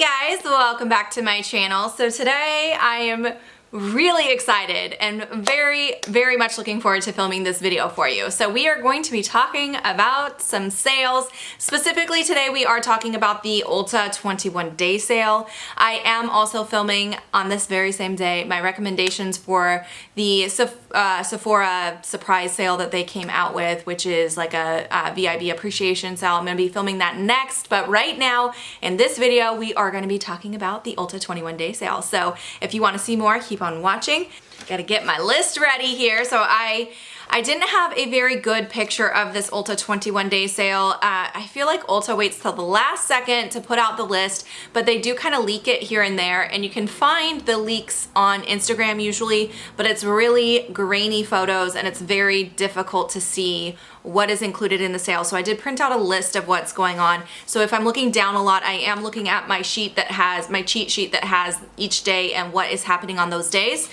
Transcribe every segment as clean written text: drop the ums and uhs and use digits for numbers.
guys, welcome back to my channel. So today I am really excited and very much looking forward to filming this video for you. So we are going to be talking about some sales. Specifically today we are talking about the Ulta 21-day sale. I am also filming on this very same day my recommendations for the Sephora surprise sale that they came out with, which is like a VIB appreciation sale. I'm going to be filming that next, but right now in this video we are going to be talking about the Ulta 21-day sale. So if you want to see more, keep on watching. Gotta get my list ready here. So I didn't have a very good picture of this Ulta 21-day sale. I feel like Ulta waits till the last second to put out the list, but they do kind of leak it here and there, and you can find the leaks on Instagram usually, but it's really grainy photos and it's very difficult to see what is included in the sale. So I did print out a list of what's going on. So if I'm looking down a lot, I am looking at my sheet that has, my cheat sheet that has each day and what is happening on those days.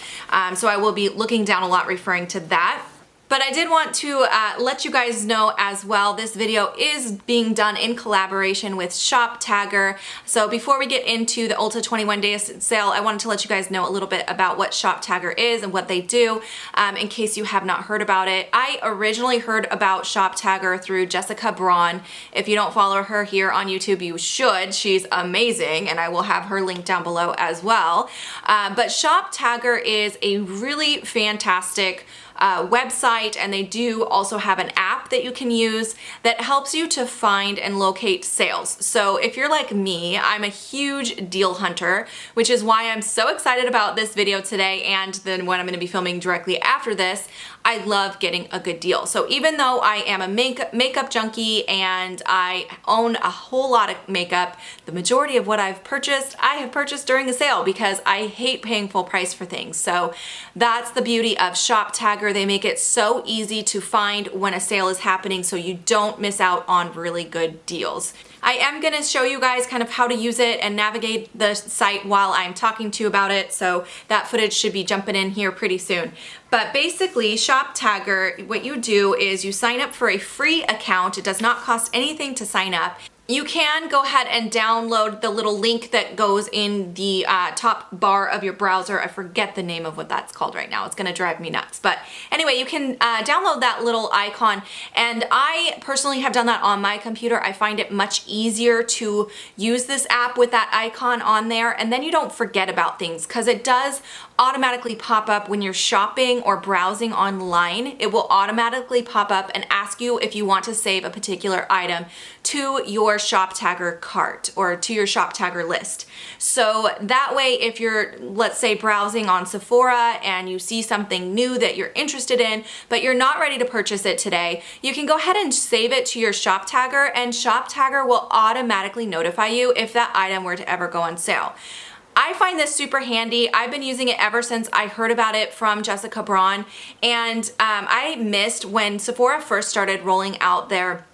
So I will be looking down a lot referring to that. But I did want to let you guys know as well, this video is being done in collaboration with ShopTagger. So before we get into the Ulta 21-day sale, I wanted to let you guys know a little bit about what ShopTagger is and what they do, in case you have not heard about it. I originally heard about ShopTagger through Jessica Braun. If you don't follow her here on YouTube, you should. She's amazing, and I will have her link down below as well. But ShopTagger is a really fantastic website, and they do also have an app that you can use that helps you to find and locate sales. So if you're like me, I'm a huge deal hunter, which is why I'm so excited about this video today and then what I'm going to be filming directly after this. I love getting a good deal. So even though I am a makeup junkie and I own a whole lot of makeup, the majority of what I've purchased, I have purchased during a sale because I hate paying full price for things. So that's the beauty of ShopTagger. They make it so easy to find when a sale is happening so you don't miss out on really good deals. I am going to show you guys kind of how to use it and navigate the site while I'm talking to you about it, so that footage should be jumping in here pretty soon. But basically, ShopTagger, what you do is you sign up for a free account. It does not cost anything to sign up. You can go ahead and download the little link that goes in the top bar of your browser. I forget the name of what that's called right now. It's gonna drive me nuts. But anyway, you can download that little icon, and I personally have done that on my computer. I find it much easier to use this app with that icon on there, and then you don't forget about things, because it does automatically pop up when you're shopping or browsing online. It will automatically pop up and ask you if you want to save a particular item to your ShopTagger cart or to your ShopTagger list. So that way, if you're, let's say, browsing on Sephora and you see something new that you're interested in, but you're not ready to purchase it today, you can go ahead and save it to your ShopTagger, and ShopTagger will automatically notify you if that item were to ever go on sale. I find this super handy. I've been using it ever since I heard about it from Jessica Braun, and I missed when Sephora first started rolling out their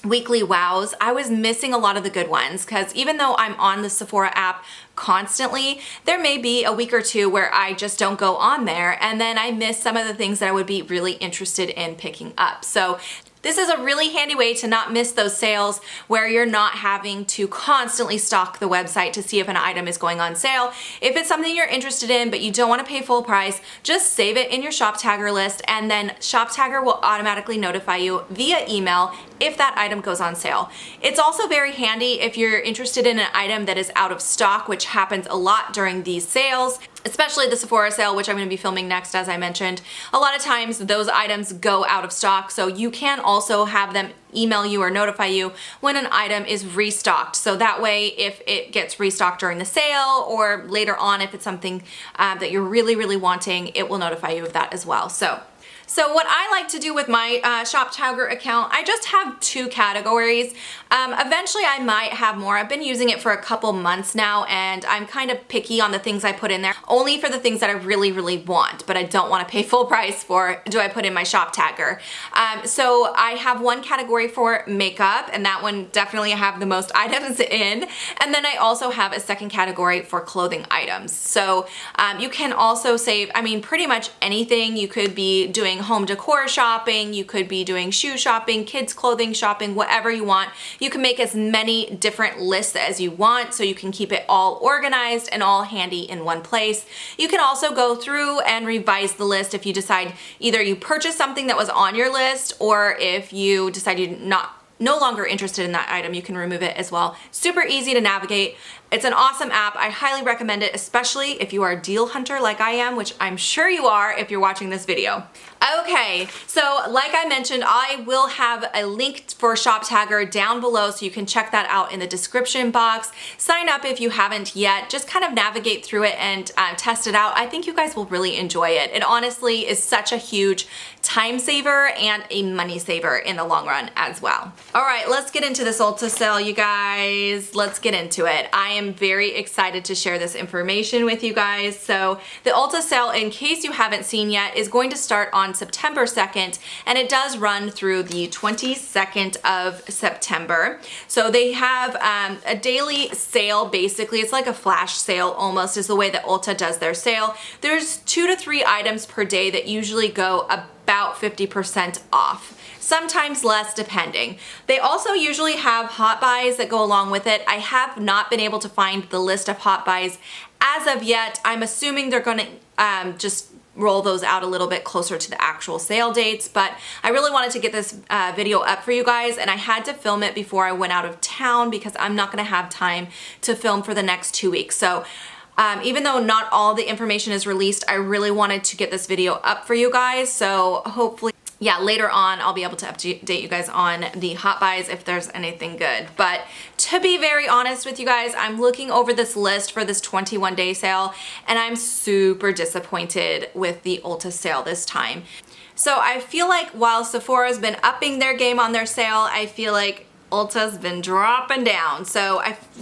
weekly wows. I was missing a lot of the good ones, because even though I'm on the Sephora app constantly, there may be a week or two where I just don't go on there, and then I miss some of the things that I would be really interested in picking up. So this is a really handy way to not miss those sales where you're not having to constantly stalk the website to see if an item is going on sale. If it's something you're interested in but you don't want to pay full price, just save it in your ShopTagger list, and then ShopTagger will automatically notify you via email if that item goes on sale. It's also very handy if you're interested in an item that is out of stock, which happens a lot during these sales, especially the Sephora sale, which I'm going to be filming next, as I mentioned. A lot of times those items go out of stock, so you can also have them email you or notify you when an item is restocked. So that way, if it gets restocked during the sale or later on, if it's something that you're really wanting, it will notify you of that as well. So what I like to do with my ShopTagger account, I just have two categories. Eventually I might have more. I've been using it for a couple months now, and I'm kind of picky on the things I put in there, only for the things that I really want, but I don't want to pay full price for, do I put in my ShopTagger. So I have one category for makeup, and that one definitely I have the most items in. And then I also have a second category for clothing items. So you can also save, I mean, pretty much anything. You could be doing doing home decor shopping, you could be doing shoe shopping, kids clothing shopping, whatever you want. You can make as many different lists as you want so you can keep it all organized and all handy in one place. You can also go through and revise the list if you decide either you purchase something that was on your list, or if you decide you're no longer interested in that item, you can remove it as well. Super easy to navigate. It's an awesome app. I highly recommend it, especially if you are a deal hunter like I am, which I'm sure you are if you're watching this video. Okay, so like I mentioned, I will have a link for ShopTagger down below so you can check that out in the description box. Sign up if you haven't yet. Just kind of navigate through it and test it out. I think you guys will really enjoy it. It honestly is such a huge time saver and a money saver in the long run as well. All right, let's get into this Ulta sale, you guys. Let's get into it. I am very excited to share this information with you guys. So the Ulta sale, in case you haven't seen yet, is going to start on September 2nd, and it does run through the 22nd of September. So they have a daily sale, basically. It's like a flash sale almost, is the way that Ulta does their sale. There's 2 to 3 items per day that usually go about 50% off. Sometimes less, depending. They also usually have hot buys that go along with it. I have not been able to find the list of hot buys as of yet. I'm assuming they're gonna just roll those out a little bit closer to the actual sale dates, but I really wanted to get this video up for you guys, and I had to film it before I went out of town because I'm not gonna have time to film for the next 2 weeks. So even though not all the information is released, I really wanted to get this video up for you guys. So hopefully, yeah, later on I'll be able to update you guys on the hot buys if there's anything good. But to be very honest with you guys, I'm looking over this list for this 21-day sale, and I'm super disappointed with the Ulta sale this time. So I feel like while Sephora's been upping their game on their sale, I feel like Ulta's been dropping down. So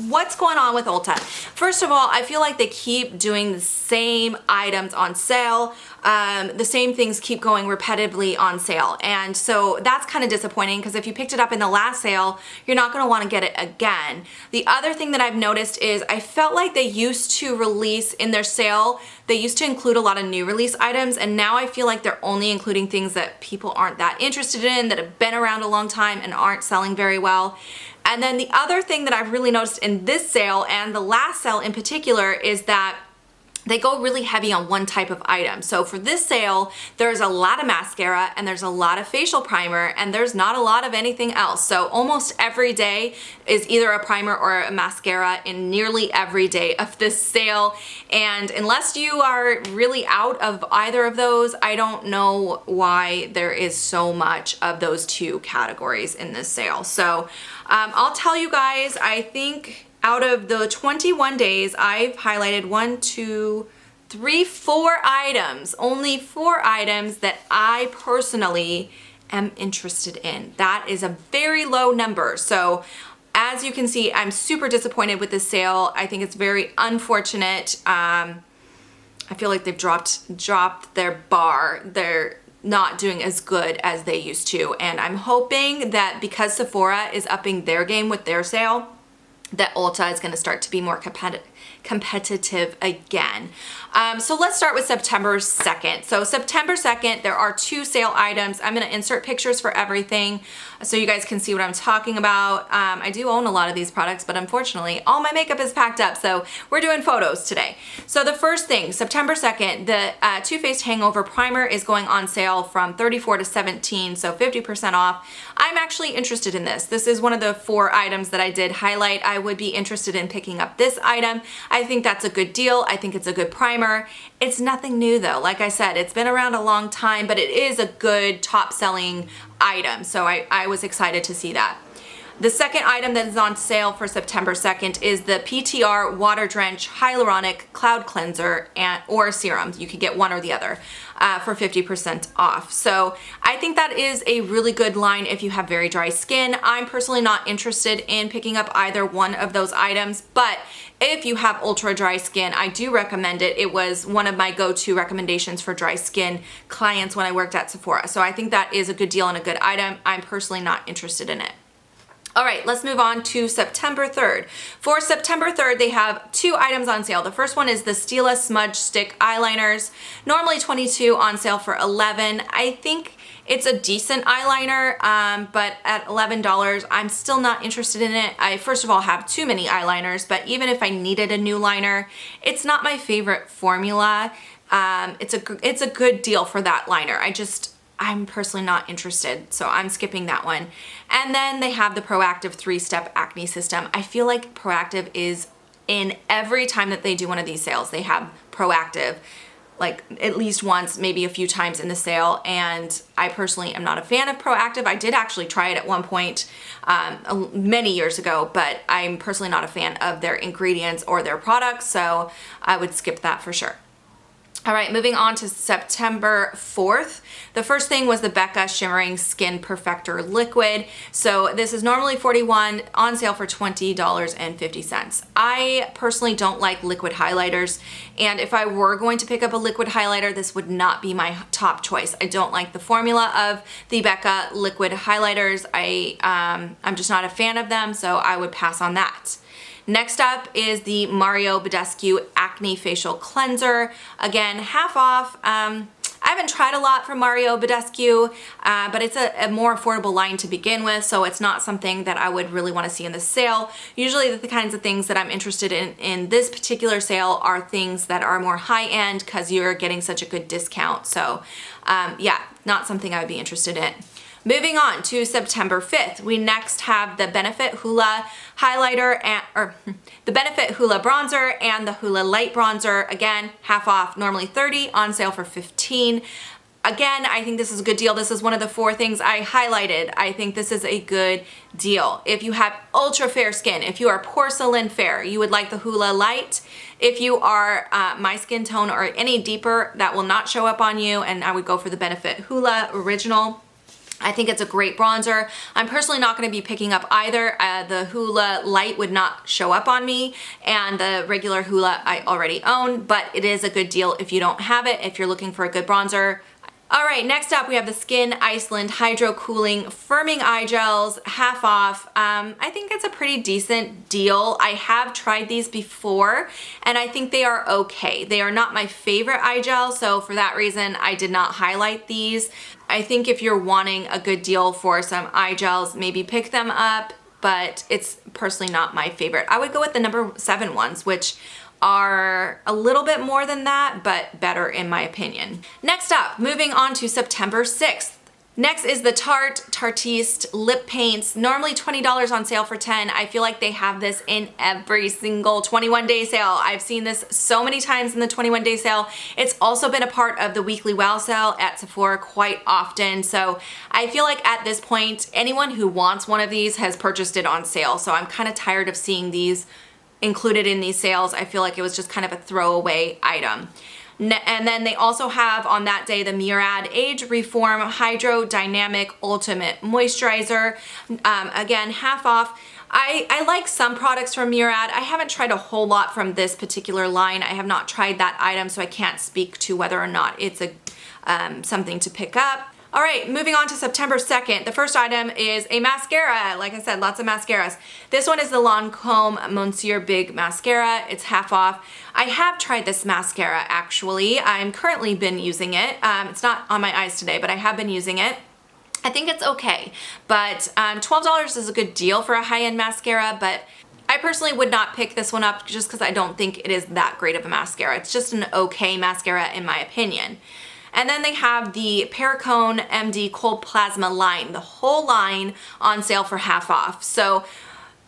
what's going on with Ulta? First of all, I feel like they keep doing the same items on sale. The same things keep going repetitively on sale. And so that's kind of disappointing, because if you picked it up in the last sale, you're not gonna wanna get it again. The other thing that I've noticed is I felt like they used to release in their sale, they used to include a lot of new release items, and now I feel like they're only including things that people aren't that interested in, that have been around a long time and aren't selling very well. And then the other thing that I've really noticed in this sale, and the last sale in particular, is that they go really heavy on one type of item. So for this sale, there's a lot of mascara and there's a lot of facial primer, and there's not a lot of anything else. So almost every day is either a primer or a mascara in nearly every day of this sale. And unless you are really out of either of those, I don't know why there is so much of those two categories in this sale. So I'll tell you guys, I think out of the 21 days, I've highlighted 1, 2, 3, 4 items, only 4 items that I personally am interested in. That is a very low number. So as you can see, I'm super disappointed with this sale. I think it's very unfortunate. I feel like they've dropped their bar. They're not doing as good as they used to. And I'm hoping that because Sephora is upping their game with their sale, that Ulta is going to start to be more competitive again. So let's start with September 2nd. So September 2nd, there are 2 sale items. I'm going to insert pictures for everything so you guys can see what I'm talking about. I do own a lot of these products, but unfortunately all my makeup is packed up, so we're doing photos today. So the first thing, September 2nd, the Too Faced Hangover Primer is going on sale from $34 to $17, so 50% off. I'm actually interested in this. This is one of the 4 items that I did highlight. I would be interested in picking up this item. I think that's a good deal. I think it's a good primer. It's nothing new though. Like I said, it's been around a long time, but it is a good top selling item. So I was excited to see that. The second item that is on sale for September 2nd is the PTR Water Drench Hyaluronic Cloud Cleanser or Serum. You could get one or the other for 50% off. So I think that is a really good line if you have very dry skin. I'm personally not interested in picking up either one of those items, but if you have ultra dry skin, I do recommend it. It was one of my go-to recommendations for dry skin clients when I worked at Sephora. So I think that is a good deal and a good item. I'm personally not interested in it. All right, let's move on to September 3rd. For September 3rd, they have 2 items on sale. The first one is the Stila Smudge Stick Eyeliners, normally $22, on sale for $11. I think it's a decent eyeliner, but at $11, I'm still not interested in it. I, first of all, have too many eyeliners, but even if I needed a new liner, it's not my favorite formula. It's a good deal for that liner. I'm personally not interested, so I'm skipping that one. And then they have the Proactive 3-Step Acne System. I feel like Proactive is in every time that they do one of these sales. They have Proactive like at least once, maybe a few times in the sale, and I personally am not a fan of Proactive. I did actually try it at one point many years ago, but I'm personally not a fan of their ingredients or their products, so I would skip that for sure. All right, moving on to September 4th. The first thing was the Becca Shimmering Skin Perfector Liquid. So this is normally $41, on sale for $20.50. I personally don't like liquid highlighters, and if I were going to pick up a liquid highlighter, this would not be my top choice. I don't like the formula of the Becca liquid highlighters. I'm just not a fan of them, so I would pass on that. Next up is the Mario Badescu Acne Facial Cleanser. Again, half off. I haven't tried a lot from Mario Badescu, but it's a more affordable line to begin with, so it's not something that I would really want to see in the sale. Usually the kinds of things that I'm interested in this particular sale are things that are more high-end because you're getting such a good discount. So yeah, not something I would be interested in. Moving on to September 5th, we next have the Benefit Hoola highlighter the Benefit Hoola bronzer and the Hoola light bronzer. Again, half off, normally $30, on sale for $15. Again, I think this is a good deal. This is one of the 4 things I highlighted. I think this is a good deal. If you have ultra fair skin, if you are porcelain fair, you would like the Hoola light. If you are my skin tone or any deeper, that will not show up on you, and I would go for the Benefit Hoola original. I think it's a great bronzer. I'm personally not going to be picking up either. The Hoola Light would not show up on me, and the regular Hoola I already own, but it is a good deal if you don't have it, if you're looking for a good bronzer. All right, next up we have the Skin Iceland Hydro Cooling Firming Eye Gels, half off. I think it's a pretty decent deal. I have tried these before, and I think they are okay. They are not my favorite eye gel, so for that reason, I did not highlight these. I think if you're wanting a good deal for some eye gels, maybe pick them up, but it's personally not my favorite. I would go with the number 7 ones, which are a little bit more than that, but better in my opinion. Next up, moving on to September 6th. Next is the Tarte Tartiste Lip Paints, normally $20, on sale for $10. I feel like they have this in every single 21-day sale. I've seen this so many times in the 21-day sale. It's also been a part of the weekly wow sale at Sephora quite often. So I feel like at this point, anyone who wants one of these has purchased it on sale. So I'm kind of tired of seeing these included in these sales. I feel like it was just kind of a throwaway item. And then they also have on that day the Murad Age Reform Hydro Dynamic Ultimate Moisturizer. Again, half off. I like some products from Murad. I haven't tried a whole lot from this particular line. I have not tried that item, so I can't speak to whether or not it's something to pick up. All right, moving on to September 2nd. The first item is a mascara. Like I said, lots of mascaras. This one is the Lancome Monsieur Big Mascara. It's half off. I have tried this mascara actually. I'm currently been using it. It's not on my eyes today, but I have been using it. I think it's okay, but $12 is a good deal for a high-end mascara, but I personally would not pick this one up just because I don't think it is that great of a mascara. It's just an okay mascara in my opinion. And then they have the Perricone MD Cold Plasma line, the whole line on sale for half off. So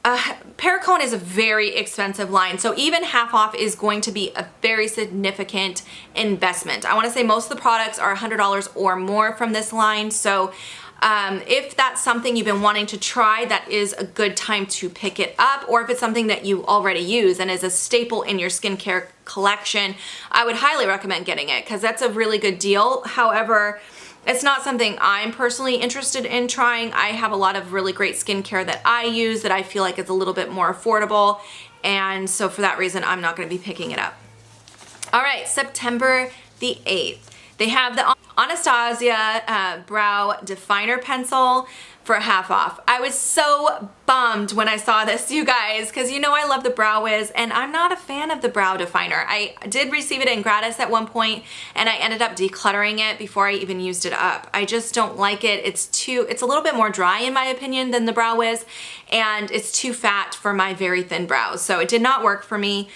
Perricone is a very expensive line, so even half off is going to be a very significant investment. I want to say most of the products are $100 or more from this line, so if that's something you've been wanting to try, that is a good time to pick it up. Or if it's something that you already use and is a staple in your skincare collection, I would highly recommend getting it because that's a really good deal. However, it's not something I'm personally interested in trying. I have a lot of really great skincare that I use that I feel like is a little bit more affordable, and so for that reason, I'm not going to be picking it up. All right, September the 8th. They have the Anastasia Brow Definer Pencil for half off. I was so bummed when I saw this, you guys, because you know I love the Brow Wiz, and I'm not a fan of the brow definer. I did receive it in gratis at one point, and I ended up decluttering it before I even used it up. I just don't like it. It's a little bit more dry in my opinion than the Brow Wiz, and it's too fat for my very thin brows, so it did not work for me.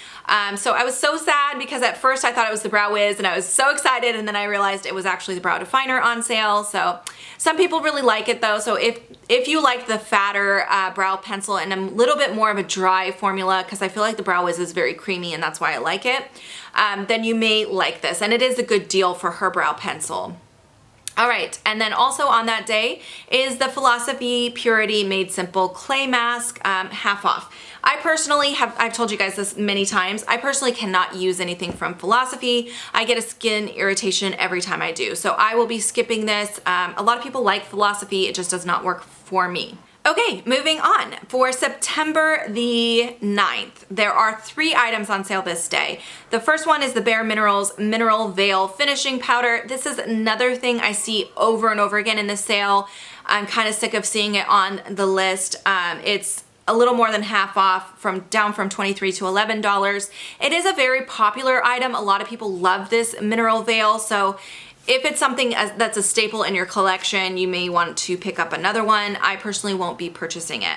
So I was so sad because at first I thought it was the Brow Wiz and I was so excited, and then I realized it was actually the brow definer on sale. So some people really like it though. So if you like the fatter brow pencil and a little bit more of a dry formula, because I feel like the Brow Wiz is very creamy and that's why I like it, then you may like this, and it is a good deal for her brow pencil. All right, and then also on that day is the Philosophy Purity Made Simple Clay Mask, half off. I personally I've told you guys this many times, I personally cannot use anything from Philosophy. I get a skin irritation every time I do, so I will be skipping this. A lot of people like Philosophy, it just does not work for me. Okay, moving on. For September the 9th, there are 3 items on sale this day. The first one is the Bare Minerals Mineral Veil Finishing Powder. This is another thing I see over and over again in the sale. I'm kind of sick of seeing it on the list. It's a little more than half off, down from $23 to $11. It is a very popular item. A lot of people love this mineral veil, so if it's something that's a staple in your collection, you may want to pick up another one. I personally won't be purchasing it.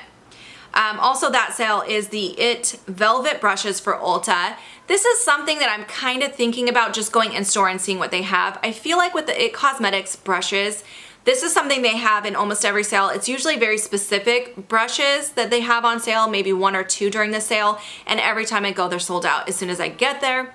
Also that sale is the IT Velvet Brushes for Ulta. This is something that I'm kind of thinking about just going in store and seeing what they have. I feel like with the IT Cosmetics brushes, this is something they have in almost every sale. It's usually very specific brushes that they have on sale, maybe 1 or 2 during the sale, and every time I go, they're sold out as soon as I get there.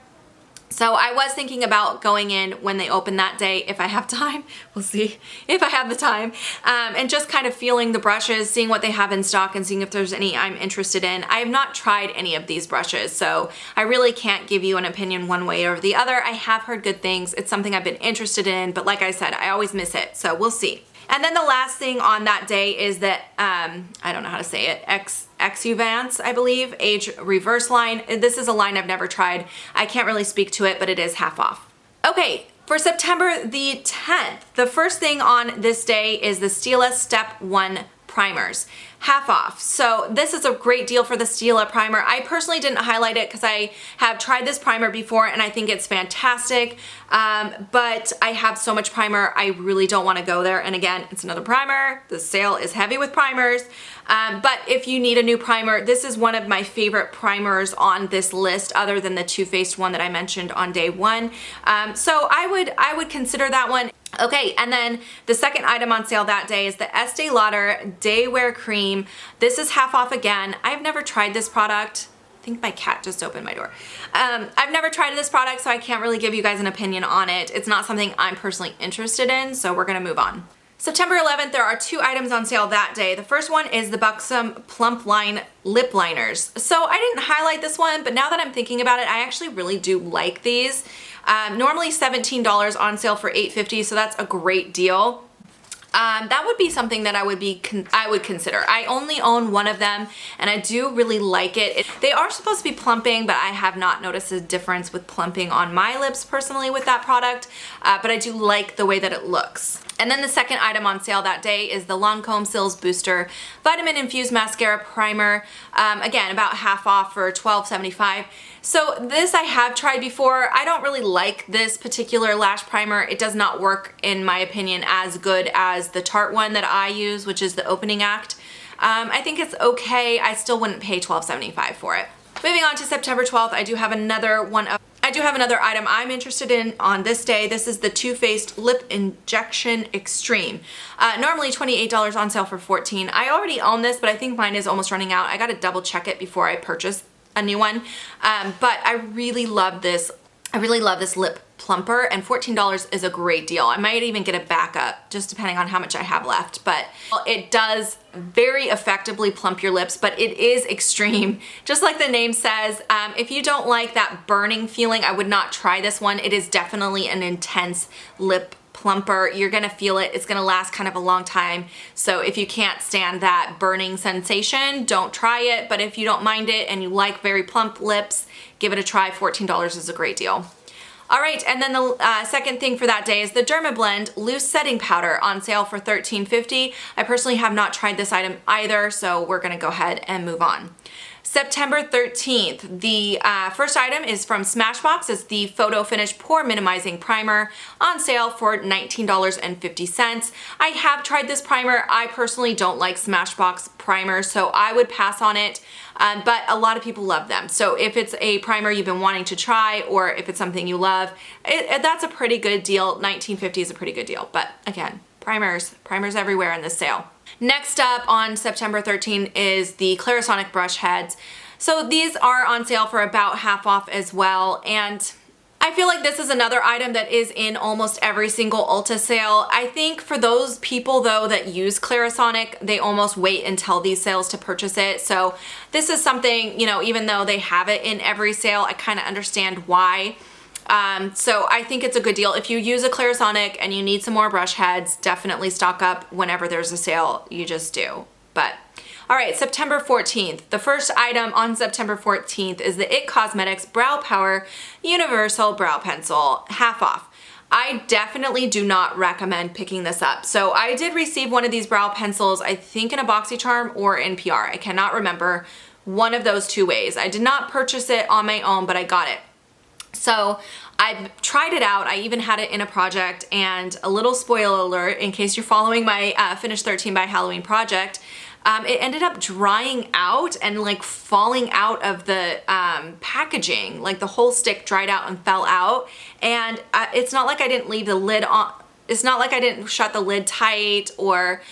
So I was thinking about going in when they open that day, if I have time. We'll see if I have the time. And just kind of feeling the brushes, seeing what they have in stock, and seeing if there's any I'm interested in. I have not tried any of these brushes, so I really can't give you an opinion one way or the other. I have heard good things. It's something I've been interested in, but like I said, I always miss it, so we'll see. And then the last thing on that day is that, I don't know how to say it, aycxfq, I believe, Age Reverse line. This is a line I've never tried. I can't really speak to it, but it is half off. Okay, for September the 10th, the first thing on this day is the Stila Step 1 primers, half off. So this is a great deal for the Stila primer. I personally didn't highlight it because I have tried this primer before and I think it's fantastic, but I have so much primer, I really don't want to go there. And again, it's another primer. The sale is heavy with primers, but if you need a new primer, this is one of my favorite primers on this list, other than the Too Faced one that I mentioned on day 1. So I would consider that one. Okay, and then the second item on sale that day is the Estee Lauder Day Wear Cream. This is half off again. I've never tried this product. I think my cat just opened my door. I've never tried this product, so I can't really give you guys an opinion on it. It's not something I'm personally interested in, so we're gonna move on. September 11th, there are 2 items on sale that day. The first one is the Buxom Plump Line Lip Liners. So I didn't highlight this one, but now that I'm thinking about it, I actually really do like these. Normally $17 on sale for $8.50, so that's a great deal. That would be something that I would consider. I only own one of them and I do really like it. They are supposed to be plumping, but I have not noticed a difference with plumping on my lips personally with that product, but I do like the way that it looks. And then the second item on sale that day is the Lancome Sills Booster Vitamin Infused Mascara Primer. Again, about half off for $12.75. So this I have tried before. I don't really like this particular lash primer. It does not work, in my opinion, as good as the Tarte one that I use, which is the Opening Act. I think it's okay. I still wouldn't pay $12.75 for it. Moving on to September 12th, I do have another item I'm interested in on this day. This is the Too Faced Lip Injection Extreme. Normally $28 on sale for $14. I already own this, but I think mine is almost running out. I gotta double check it before I purchase a new one. But I really love this. I really love this lip plumper, and $14 is a great deal. I might even get a backup, just depending on how much I have left, but it does very effectively plump your lips, but it is extreme. Just like the name says, if you don't like that burning feeling, I would not try this one. It is definitely an intense lip plumper. You're gonna feel it. It's gonna last kind of a long time. So if you can't stand that burning sensation, don't try it. But if you don't mind it and you like very plump lips, give it a try. $14 is a great deal. All right, and then the second thing for that day is the Dermablend Loose Setting Powder on sale for $13.50. I personally have not tried this item either, so we're gonna go ahead and move on. September 13th, the first item is from Smashbox. It's the Photo Finish Pore Minimizing Primer on sale for $19.50. I have tried this primer. I personally don't like Smashbox primers, so I would pass on it, but a lot of people love them. So if it's a primer you've been wanting to try, or if it's something you love, that's a pretty good deal. $19.50 is a pretty good deal, but again, primers everywhere in this sale. Next up on September 13th is the Clarisonic brush heads. So these are on sale for about half off as well, and I feel like this is another item that is in almost every single Ulta sale. I think for those people though that use Clarisonic, they almost wait until these sales to purchase it. So this is something, you know, even though they have it in every sale, I kind of understand why. So I think it's a good deal. If you use a Clarisonic and you need some more brush heads, definitely stock up whenever there's a sale. You just do. But all right, September 14th. The first item on September 14th is the IT Cosmetics Brow Power Universal Brow Pencil, half off. I definitely do not recommend picking this up. So I did receive one of these brow pencils, I think in a BoxyCharm or in PR. I cannot remember, one of those two ways. I did not purchase it on my own, but I got it. So I tried it out. I even had it in a project, and a little spoiler alert in case you're following my Finish 13 by Halloween project, it ended up drying out and like falling out of the packaging. Like the whole stick dried out and fell out, and it's not like I didn't leave the lid on. It's not like I didn't shut the lid tight, or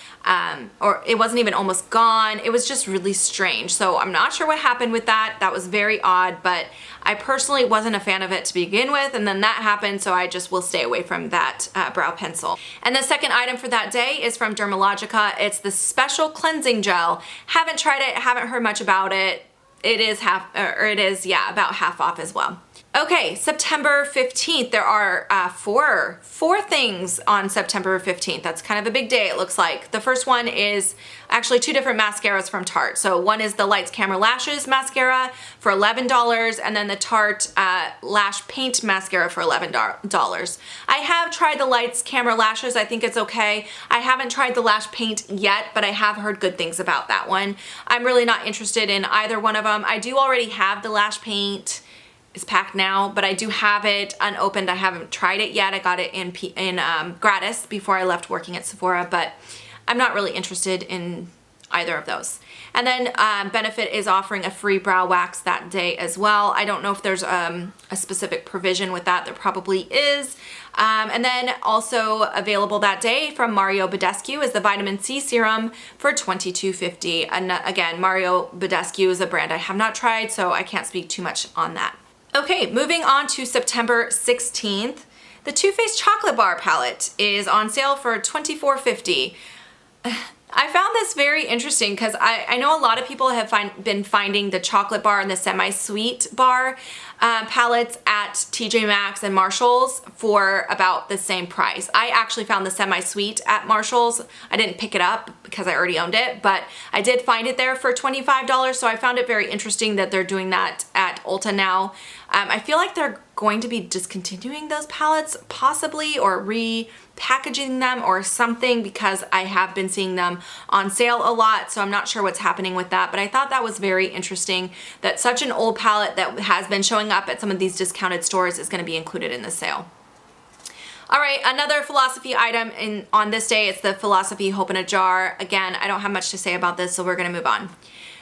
it wasn't even almost gone. It was just really strange. So I'm not sure what happened with that. That was very odd, but I personally wasn't a fan of it to begin with, and then that happened, so I just will stay away from that brow pencil. And the second item for that day is from Dermalogica. It's the Special Cleansing Gel. Haven't tried it, haven't heard much about it. It is about half off as well. Okay, September 15th, there are four things on September 15th. That's kind of a big day, it looks like. The first one is actually two different mascaras from Tarte. So one is the Lights Camera Lashes mascara for $11, and then the Tarte Lash Paint mascara for $11. I have tried the Lights Camera Lashes. I think it's okay. I haven't tried the Lash Paint yet, but I have heard good things about that one. I'm really not interested in either one of them. I do already have the Lash Paint. It's packed now, but I do have it unopened. I haven't tried it yet. I got it in gratis before I left working at Sephora, but I'm not really interested in either of those. And then Benefit is offering a free brow wax that day as well. I don't know if there's a specific provision with that. There probably is. And then also available that day from Mario Badescu is the Vitamin C Serum for $22.50. And again, Mario Badescu is a brand I have not tried, so I can't speak too much on that. Okay, moving on to September 16th. The Too Faced Chocolate Bar Palette is on sale for $24.50. I found this very interesting because I know a lot of people have been finding the chocolate bar and the semi-sweet bar palettes at TJ Maxx and Marshall's for about the same price. I actually found the semi-sweet at Marshall's. I didn't pick it up because I already owned it, but I did find it there for $25, so I found it very interesting that they're doing that at Ulta now. I feel like they're going to be discontinuing those palettes possibly, or repackaging them or something, because I have been seeing them on sale a lot, so I'm not sure what's happening with that, but I thought that was very interesting that such an old palette that has been showing up at some of these discounted stores is going to be included in the sale. All right, another Philosophy item on this day, it's the Philosophy Hope in a Jar. Again, I don't have much to say about this, so we're going to move on.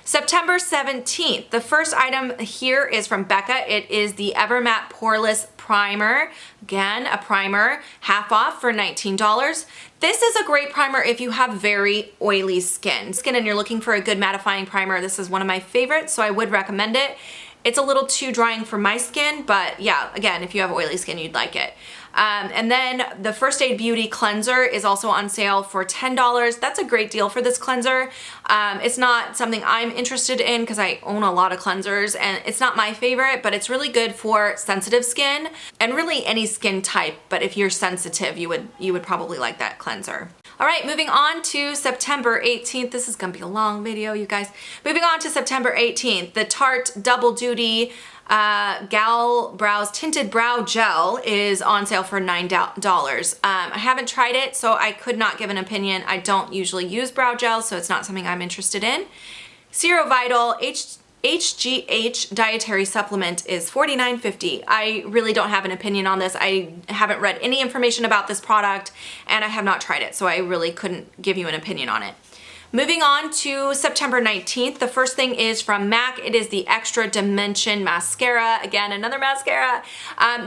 September 17th, the first item here is from Becca. It is the Evermatte Poreless Primer. Again, a primer, half off for $19. This is a great primer if you have very oily skin and you're looking for a good mattifying primer. This is one of my favorites, so I would recommend it. It's a little too drying for my skin, but yeah, again, if you have oily skin, you'd like it. And then the First Aid Beauty Cleanser is also on sale for $10. That's a great deal for this cleanser. It's not something I'm interested in because I own a lot of cleansers, and it's not my favorite, but it's really good for sensitive skin and really any skin type. But if you're sensitive, you would probably like that cleanser. All right, moving on to September 18th. This is gonna be a long video, you guys. Moving on to September 18th, the Tarte Double Duty Gal Brows Tinted Brow Gel is on sale for $9. I haven't tried it, so I could not give an opinion. I don't usually use brow gel, so it's not something I'm interested in. Zero Vital HGH dietary supplement is $49.50. I really don't have an opinion on this. I haven't read any information about this product, and I have not tried it, so I really couldn't give you an opinion on it. Moving on to September 19th, the first thing is from MAC. It is the Extra Dimension Mascara. Again, another mascara.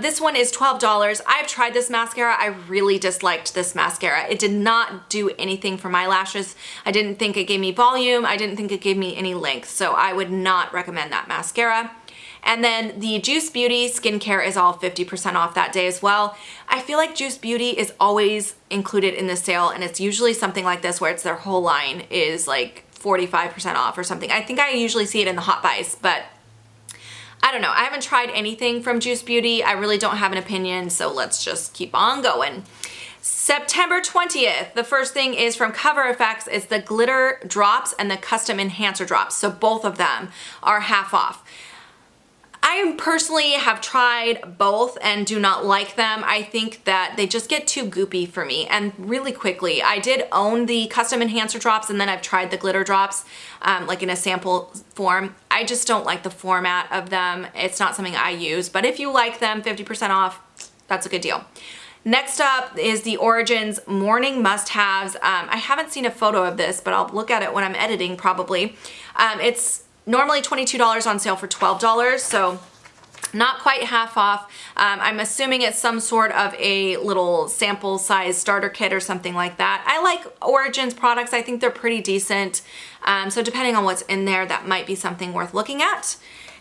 This one is $12. I've tried this mascara. I really disliked this mascara. It did not do anything for my lashes. I didn't think it gave me volume. I didn't think it gave me any length, so I would not recommend that mascara. And then the Juice Beauty skincare is all 50% off that day as well. I feel like Juice Beauty is always included in the sale, and it's usually something like this where it's their whole line is like 45% off or something. I think I usually see it in the Hot Buys, but I don't know. I haven't tried anything from Juice Beauty. I really don't have an opinion, so let's just keep on going. September 20th, the first thing is from Cover FX. It's the Glitter Drops and the Custom Enhancer Drops, so both of them are half off. I personally have tried both and do not like them. I think that they just get too goopy for me and really quickly. I did own the Custom Enhancer Drops, and then I've tried the Glitter Drops like in a sample form. I just don't like the format of them. It's not something I use, but if you like them, 50% off, that's a good deal. Next up is the Origins Morning Must-Haves. I haven't seen a photo of this, but I'll look at it when I'm editing probably. It's normally $22 on sale for $12, so not quite half off. I'm assuming it's some sort of a little sample size starter kit or something like that. I like Origins products. I think they're pretty decent. So depending on what's in there, that might be something worth looking at.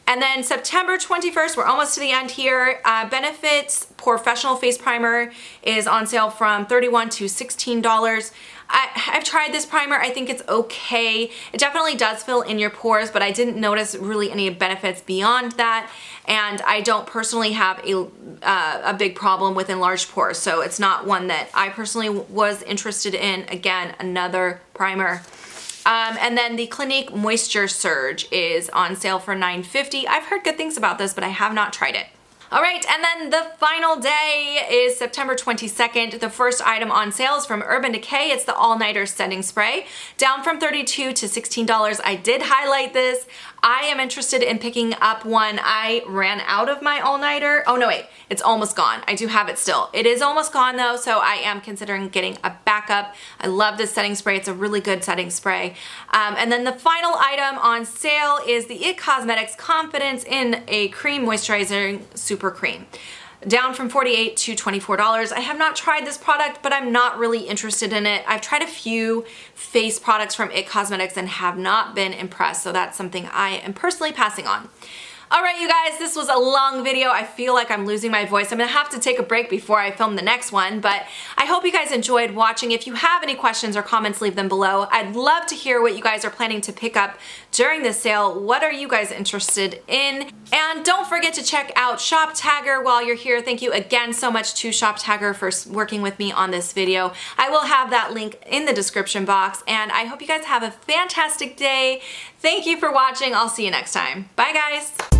And then September 21st, we're almost to the end here. Benefit's Professional Face Primer is on sale from $31 to $16. I've tried this primer. I think it's okay. It definitely does fill in your pores, but I didn't notice really any benefits beyond that. And I don't personally have a big problem with enlarged pores, so it's not one that I personally was interested in. Again, another primer. And then the Clinique Moisture Surge is on sale for $9.50. I've heard good things about this, but I have not tried it. All right, and then the final day is September 22nd. The first item on sale is from Urban Decay. It's the All Nighter Setting Spray, down from $32 to $16. I did highlight this. I am interested in picking up one. I ran out of my All Nighter. Oh no, wait, it's almost gone. I do have it still. It is almost gone though, so I am considering getting a backup. I love this setting spray. It's a really good setting spray. And then the final item on sale is the IT Cosmetics Confidence in a Cream Moisturizing Super Cream, down from $48 to $24. I have not tried this product, but I'm not really interested in it. I've tried a few face products from IT Cosmetics and have not been impressed, so that's something I am personally passing on. All right, you guys, this was a long video. I feel like I'm losing my voice. I'm gonna have to take a break before I film the next one, but I hope you guys enjoyed watching. If you have any questions or comments, leave them below. I'd love to hear what you guys are planning to pick up during the sale. What are you guys interested in? And don't forget to check out Shop Tagger while you're here. Thank you again so much to Shop Tagger for working with me on this video. I will have that link in the description box, and I hope you guys have a fantastic day. Thank you for watching. I'll see you next time. Bye, guys.